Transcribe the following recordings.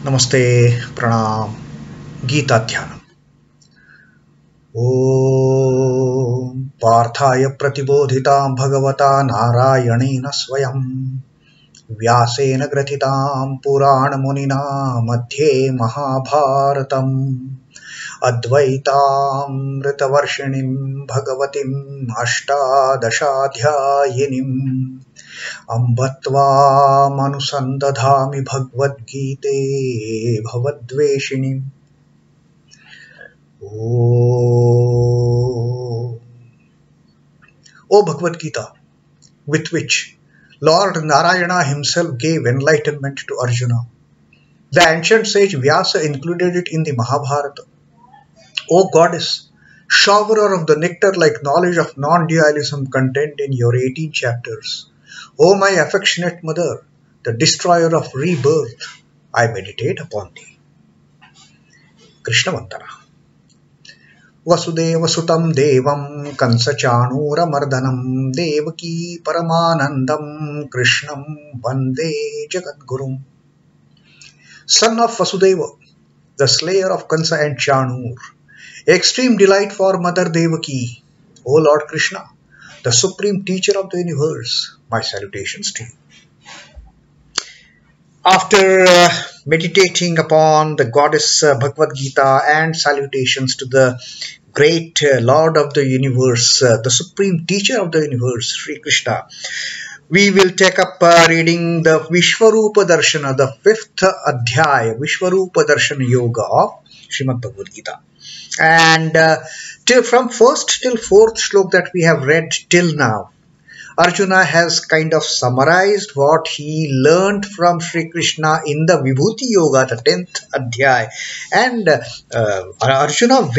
Namaste, Pranam, Gita Dhyanam. Om Pārthāya pratibodhitāṃ bhagavata nārāyaṇeന svayam vyāsena gratitāṃ purāṇa munina madhye mahabhāratam advaitāṃ ritavarṣinim bhagavatim ashtādashaḍhyayinim Ambatva manusandadhami Bhagavad Gite bhavadveshinim. O Bhagavad Gita, with which Lord Narayana himself gave enlightenment to Arjuna. The ancient sage Vyasa included it in the Mahabharata. O Goddess, showerer of the nectar-like knowledge of non-dualism contained in your 18 chapters. O my affectionate mother, the destroyer of rebirth, I meditate upon thee. Krishna Vandana. Vasudeva Sutam Devam Kansachanura Mardanam Devaki Paramanandam Krishnam Vande Jagadgurum. Son of Vasudeva, the slayer of Kansa and Chanur, extreme delight for Mother Devaki, O Lord Krishna, the supreme teacher of the universe, my salutations to you. After meditating upon the goddess Bhagavad Gita and salutations to the great Lord of the universe, the supreme teacher of the universe, Sri Krishna, we will take up reading the Vishwarupa Darshana, the 5th Adhyaya, Vishwarupa Darshana Yoga of Srimad Bhagavad Gita. And from 1st till 4th Shlok that we have read till now, Arjuna has kind of summarized what he learned from Sri Krishna in the Vibhuti Yoga, the 10th Adhyaya. And Arjuna,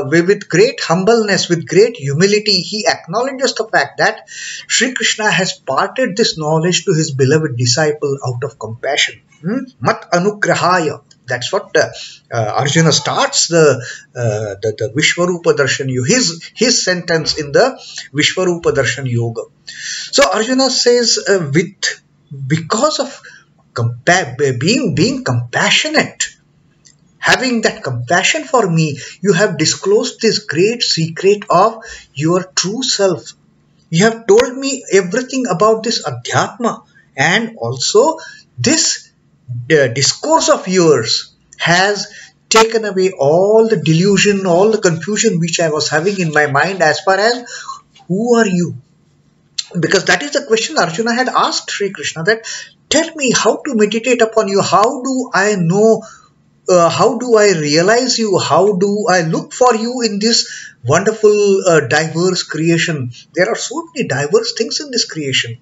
with great humbleness, with great humility, he acknowledges the fact that Sri Krishna has parted this knowledge to his beloved disciple out of compassion. Mat anugrahaya. That's what Arjuna starts the Vishwarupa Darshana Yoga, his sentence in the Vishwarupa Darshana Yoga. So Arjuna says, because of being compassionate, having that compassion for me, you have disclosed this great secret of your true self. You have told me everything about this Adhyatma, and also this discourse of yours has taken away all the delusion, all the confusion which I was having in my mind as far as who are you? Because that is the question Arjuna had asked Sri Krishna, that tell me how to meditate upon you, how do I know, how do I realize you, how do I look for you in this wonderful diverse creation. There are so many diverse things in this creation.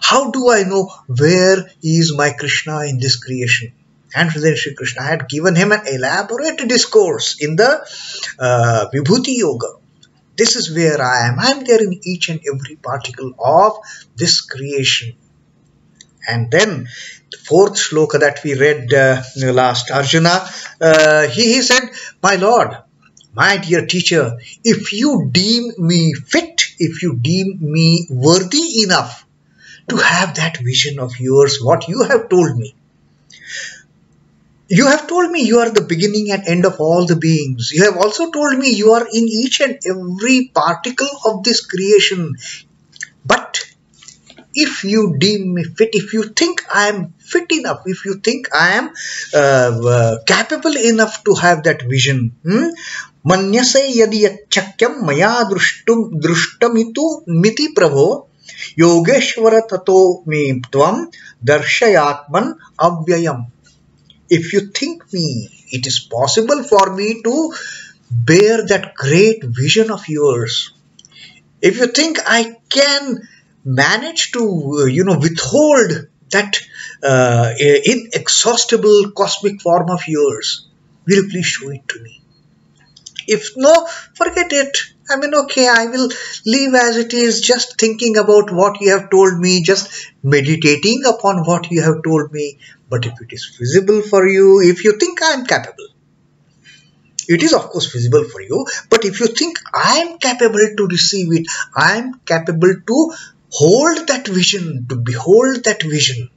How do I know where is my Krishna in this creation? And then Sri Krishna had given him an elaborate discourse in the Vibhuti Yoga. This is where I am. I am there in each and every particle of this creation. And then the 4th Shloka that we read last, Arjuna, he said, my Lord, my dear teacher, if you deem me fit, if you deem me worthy enough to have that vision of yours, what you have told me. You have told me you are the beginning and end of all the beings. You have also told me you are in each and every particle of this creation. But if you deem me fit, if you think I am fit enough, if you think I am capable enough to have that vision, manyase yadi chakyam maya drushtamitu miti prabho Yogeshwara tato me tvam darshayatman avyayam. If you think me, it is possible for me to bear that great vision of yours. If you think I can manage to, withhold that inexhaustible cosmic form of yours, will you please show it to me? If no, forget it. I mean, okay, I will leave as it is, just thinking about what you have told me, just meditating upon what you have told me. But if it is feasible for you, if you think I am capable, it is of course feasible for you. But if you think I am capable to receive it, I am capable to hold that vision, to behold that vision,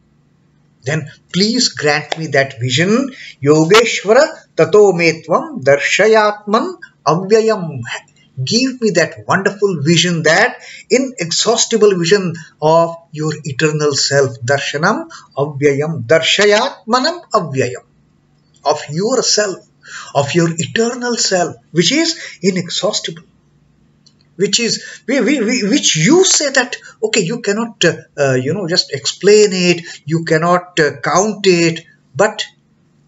then please grant me that vision. Yogeshwara tato me tvam darshayatman avyayam. Give me that wonderful vision, that inexhaustible vision of your eternal self. Darshanam avyayam, darshayatmanam avyayam. Of yourself, of your eternal self, which is inexhaustible. Which you say that, okay, you cannot, just explain it, you cannot count it, but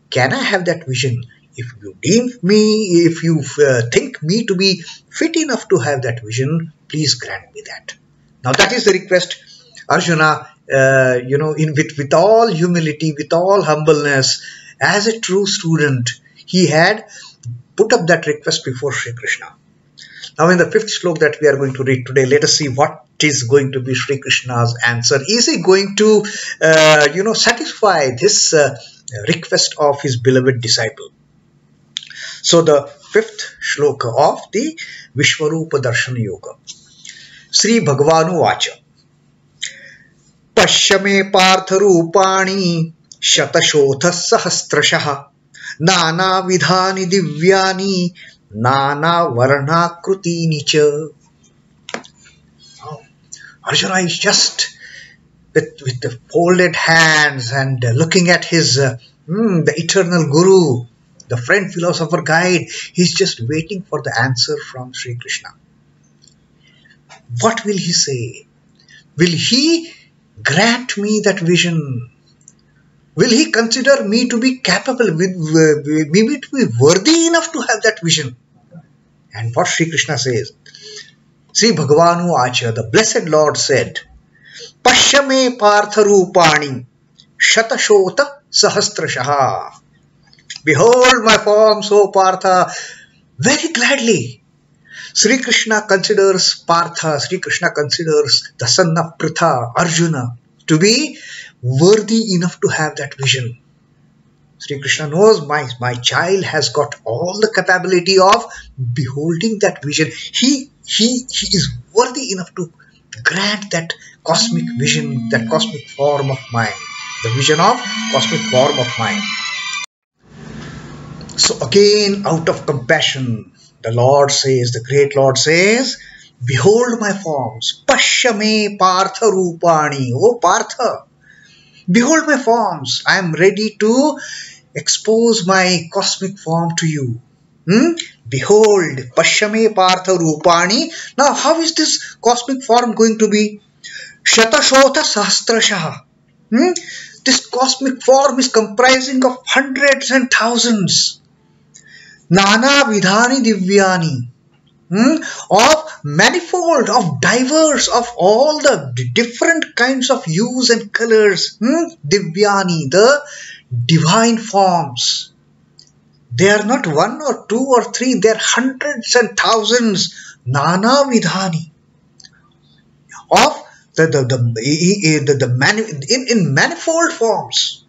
can I have that vision? If you deem me, if you think me to be fit enough to have that vision, please grant me that. Now that is the request. Arjuna, with all humility, with all humbleness, as a true student, he had put up that request before Sri Krishna. Now in the 5th shloka that we are going to read today, let us see what is going to be Sri Krishna's answer. Is he going to, satisfy this request of his beloved disciple? So the 5th shloka of the Vishwarupa Darshana Yoga. Shrī-Bhagavān uvācha. Paśhya me Partha rūpāṇi śhataśho sahasraśhaḥ nānā-vidhāni divyāni nānā-varṇākṛitīni cha. Arjuna is just with the folded hands and looking at his the eternal Guru, the friend, philosopher, guide. He's just waiting for the answer from Sri Krishna. What will he say? Will he grant me that vision? Will he consider me to be capable, me to be worthy enough to have that vision? And what Sri Krishna says? Shrī-Bhagavān uvācha, the blessed Lord said, paśhya me Partha rūpāṇi śhataśho sahasraśhaḥ. Behold my forms, O Partha. Very gladly, Sri Krishna considers Partha, Sri Krishna considers the son of Partha, Arjuna, to be worthy enough to have that vision. Sri Krishna knows my child has got all the capability of beholding that vision. He is worthy enough to grant that cosmic vision, that cosmic form of mine, the vision of cosmic form of mine. So again, out of compassion, the Lord says, the great Lord says, behold my forms, paśhya me Partha rūpāṇi. O Partha, behold my forms. I am ready to expose my cosmic form to you. Behold, paśhya me Partha rūpāṇi. Now, how is this cosmic form going to be? śhataśho sahasraśhaḥ. This cosmic form is comprising of hundreds and thousands. nānā-vidhāni divyāni. Of manifold, of diverse, of all the different kinds of hues and colors. Divyāni, the divine forms. They are not one or two or three, they are hundreds and thousands. Nānā-vidhāni. Of in manifold forms.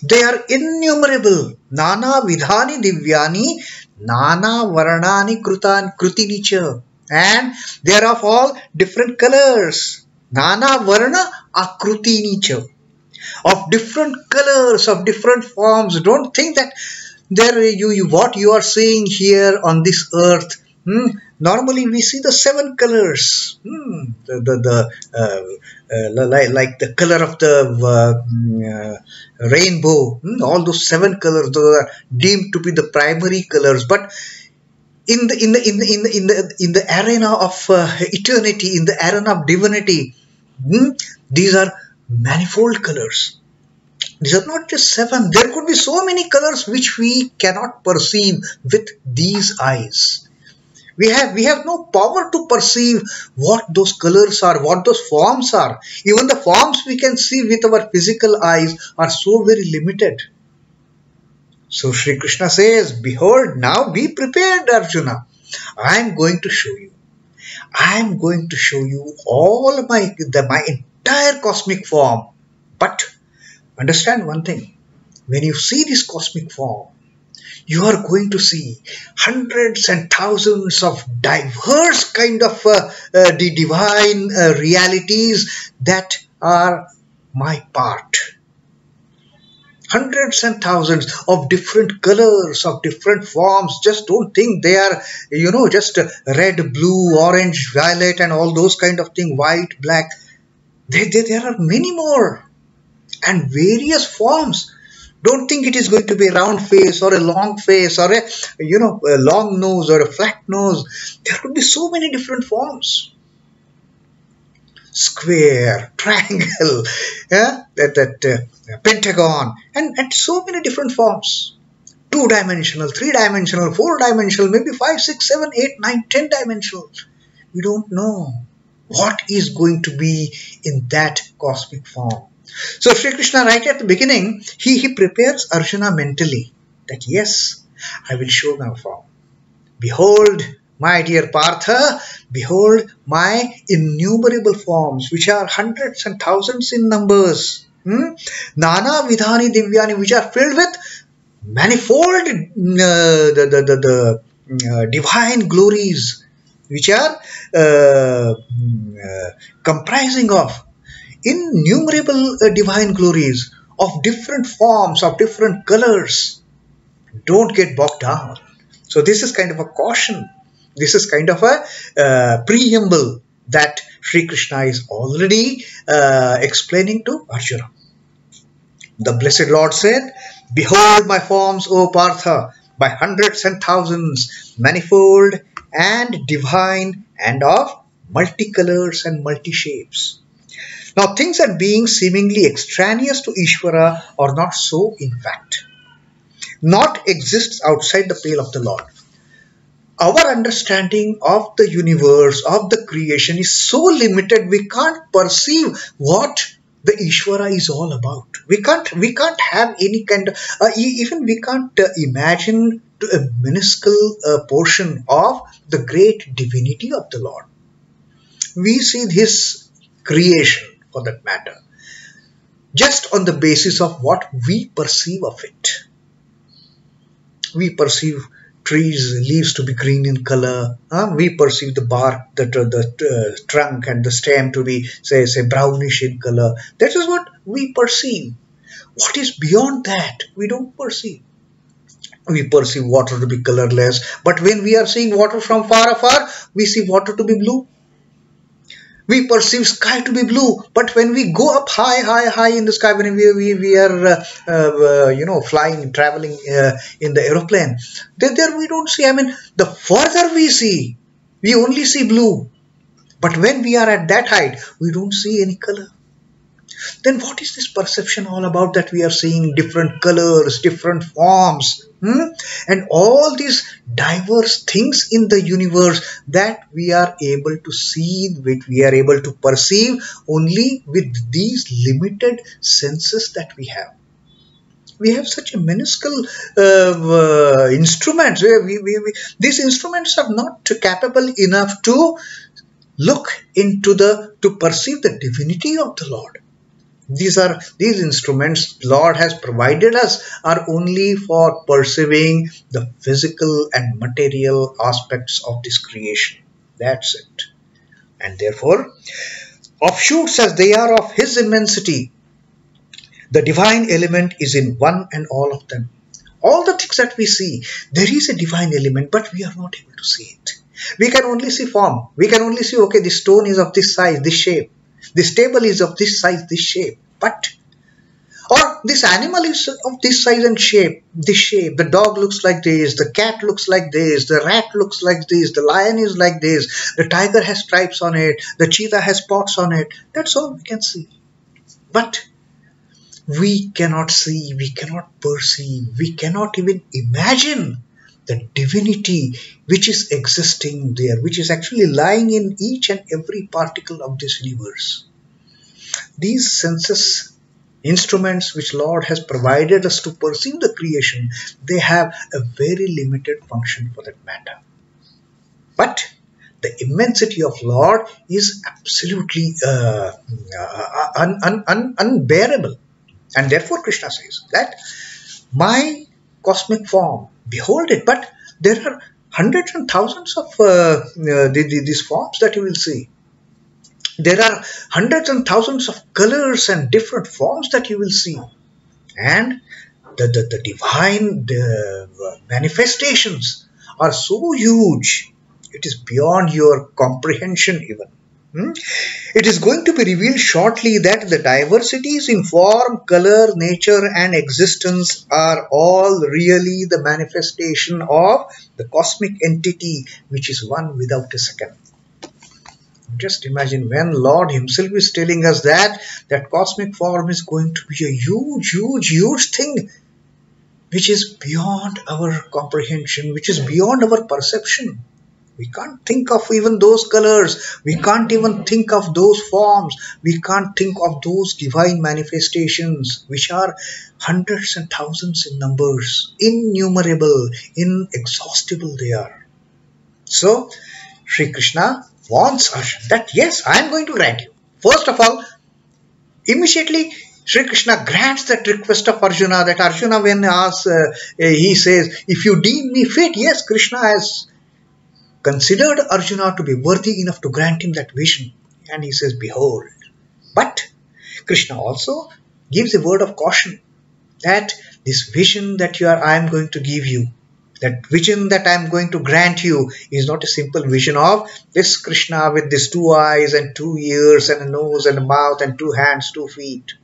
They are innumerable. Nānā-vidhāni divyāni nānā-varṇākṛitīni cha. And they are of all different colors. nānā-varṇākṛitīni cha. Of different colors, of different forms. Don't think that what you are seeing here on this earth. Normally we see the 7 colors. Like the color of the rainbow. All those 7 colors, those are deemed to be the primary colors. But in the arena of eternity, in the arena of divinity, these are manifold colors. These are not just 7. There could be so many colors which we cannot perceive with these eyes. We have no power to perceive what those colors are, what those forms are. Even the forms we can see with our physical eyes are so very limited. So Sri Krishna says, behold, now be prepared, Arjuna. I am going to show you. I am going to show you all my entire cosmic form. But understand one thing. When you see this cosmic form, you are going to see hundreds and thousands of diverse kind of the divine realities that are my part. Hundreds and thousands of different colors, of different forms. Just don't think they are, just red, blue, orange, violet and all those kind of things, white, black. There are many more and various forms. Don't think it is going to be a round face or a long face or a long nose or a flat nose. There could be so many different forms. Square, triangle, pentagon, and so many different forms. 2-dimensional, 3-dimensional, 4-dimensional, maybe 5, 6, 7, 8, 9, 10-dimensional. We don't know what is going to be in that cosmic form. So Sri Krishna, right at the beginning, he prepares Arjuna mentally that yes, I will show my form. Behold, my dear Partha, behold my innumerable forms, which are hundreds and thousands in numbers. Nānā-vidhāni, divyāni, which are filled with manifold the divine glories, which are comprising of innumerable divine glories of different forms, of different colors. Don't get bogged down. So this is kind of a caution. This is kind of a preamble that Sri Krishna is already explaining to Arjuna. The Blessed Lord said, behold my forms, O Partha, by hundreds and thousands, manifold and divine and of multicolors and multi-shapes. Now things and beings seemingly extraneous to Ishvara are not so in fact. Naught exists outside the pale of the Lord. Our understanding of the universe, of the creation is so limited, we can't perceive what the Ishvara is all about. We can't have any kind of, even we can't imagine to a minuscule portion of the great divinity of the Lord. We see His creation, for that matter, just on the basis of what we perceive of it. We perceive trees, leaves to be green in color. We perceive the bark, the trunk and the stem to be, say brownish in color. That is what we perceive. What is beyond that, we don't perceive. We perceive water to be colorless, but when we are seeing water from far afar, we see water to be blue. We perceive sky to be blue, but when we go up high in the sky, when we are flying, traveling in the aeroplane, there we don't see. I mean, the further we see, we only see blue. But when we are at that height, we don't see any color. Then what is this perception all about, that we are seeing different colors, different forms, and all these diverse things in the universe that we are able to see, which we are able to perceive only with these limited senses that we have. We have such a minuscule instruments. These instruments are not capable enough to look into to perceive the divinity of the Lord. These instruments Lord has provided us are only for perceiving the physical and material aspects of this creation. That's it. And therefore, offshoots as they are of His immensity, the divine element is in one and all of them. All the things that we see, there is a divine element, but we are not able to see it. We can only see form. We can only see, okay, this stone is of this size, this shape. This table is of this size, this shape. But, or this animal is of this size and shape, this shape. The dog looks like this, the cat looks like this, the rat looks like this, the lion is like this, the tiger has stripes on it, the cheetah has spots on it. That's all we can see. But we cannot see, we cannot perceive, we cannot even imagine the divinity which is existing there, which is actually lying in each and every particle of this universe. These senses, instruments which Lord has provided us to perceive the creation, they have a very limited function for that matter. But the immensity of Lord is absolutely unbearable. And therefore Krishna says that my cosmic form, behold it. But there are hundreds and thousands of these forms that you will see. There are hundreds and thousands of colors and different forms that you will see. And the divine manifestations are so huge, it is beyond your comprehension even. It is going to be revealed shortly that the diversities in form, color, nature and existence are all really the manifestation of the cosmic entity which is one without a second. Just imagine when Lord himself is telling us that cosmic form is going to be a huge thing which is beyond our comprehension, which is beyond our perception. We can't think of even those colors. We can't even think of those forms. We can't think of those divine manifestations which are hundreds and thousands in numbers, innumerable, inexhaustible they are. So, Sri Krishna wants us that yes, I am going to grant you. First of all, immediately Sri Krishna grants that request of Arjuna, that Arjuna when asks, he says, if you deem me fit, yes, Krishna has considered Arjuna to be worthy enough to grant him that vision. And he says, behold. But Krishna also gives a word of caution that this vision that I am going to give you, that vision that I am going to grant you is not a simple vision of this Krishna with these 2 eyes and 2 ears and a nose and a mouth and 2 hands, 2 feet.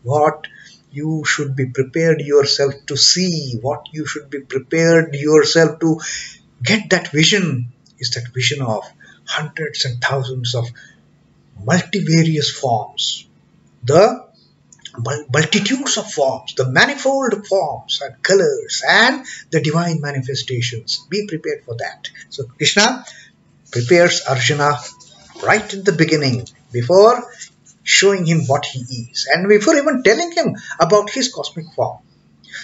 What you should be prepared yourself to see, what you should be prepared yourself to get that vision is that vision of hundreds and thousands of multivarious forms, the multitudes of forms, the manifold forms and colors and the divine manifestations. Be prepared for that. So Krishna prepares Arjuna right in the beginning before showing him what he is and before even telling him about his cosmic form.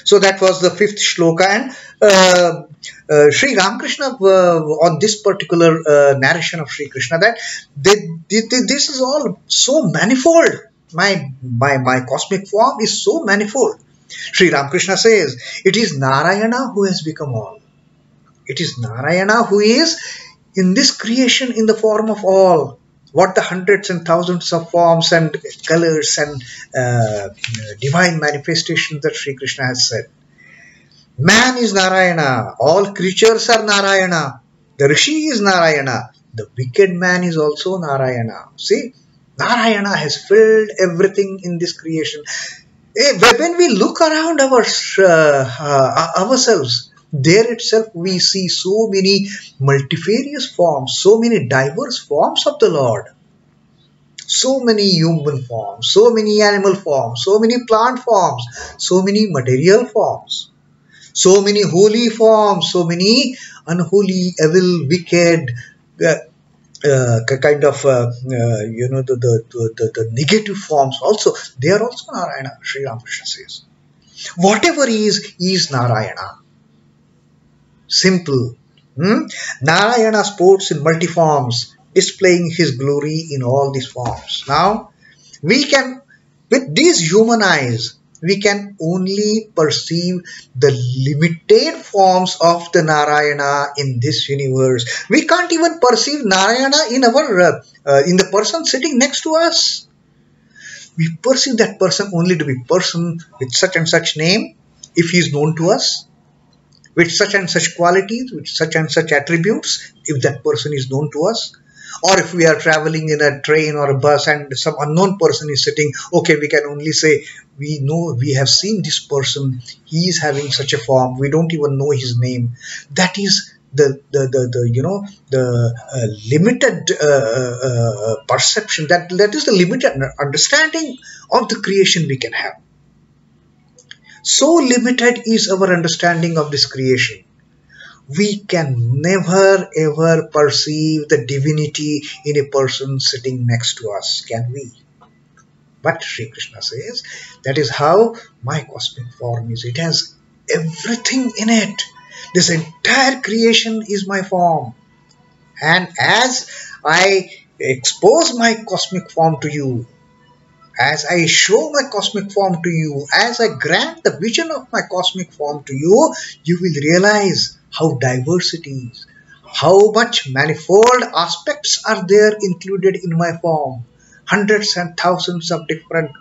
So that was the 5th shloka, and Sri Ramakrishna on this particular narration of Sri Krishna, that this is all so manifold. My cosmic form is so manifold. Sri Ramakrishna says, it is Narayana who has become all. It is Narayana who is in this creation in the form of all. What the hundreds and thousands of forms and colors and divine manifestations that Sri Krishna has said. Man is Narayana. All creatures are Narayana. The Rishi is Narayana. The wicked man is also Narayana. See, Narayana has filled everything in this creation. When we look around ourselves, there itself we see so many multifarious forms, so many diverse forms of the Lord. So many human forms, so many animal forms, so many plant forms, so many material forms, so many holy forms, so many unholy, evil, wicked, kind of, the negative forms also. They are also Narayana, Sri Ramakrishna says. Whatever is Narayana. Simple. Narayana sports in multi-forms, displaying his glory in all these forms. Now, we can, with these human eyes, we can only perceive the limited forms of the Narayana in this universe. We can't even perceive Narayana in the person sitting next to us. We perceive that person only to be person with such and such name, if he is known to us, with such and such qualities, with such and such attributes, if that person is known to us. Or if we are traveling in a train or a bus and some unknown person is sitting, okay, we can only say, we know, we have seen this person, he is having such a form, we don't even know his name. That is the limited perception, that is the limited understanding of the creation we can have. So limited is our understanding of this creation. We can never ever perceive the divinity in a person sitting next to us, can we? But Sri Krishna says, that is how my cosmic form is. It has everything in it. This entire creation is my form. And as I expose my cosmic form to you, as I show my cosmic form to you, as I grant the vision of my cosmic form to you, you will realize how diverse it is, how much manifold aspects are there included in my form. Hundreds and thousands of different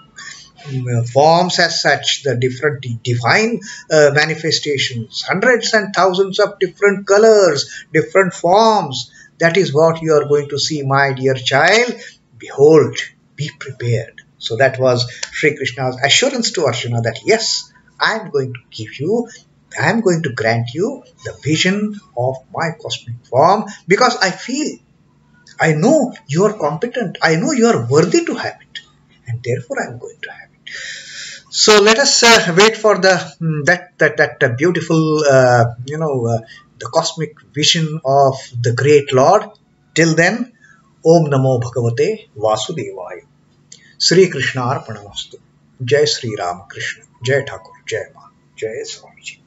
forms as such, the different divine manifestations, hundreds and thousands of different colors, different forms. That is what you are going to see, my dear child. Behold, be prepared. So that was Sri Krishna's assurance to Arjuna that yes, I am going to give you, I am going to grant you the vision of my cosmic form, because I know you are competent, I know you are worthy to have it, and therefore I am going to have it. So let us wait for that beautiful the cosmic vision of the great Lord. Till then, Om Namo Bhagavate Vasudevaya. Sri Krishna Arpanamastu. Jai Sri Ram Krishna. Jai Thakur. Jai Ma. Jai Swami.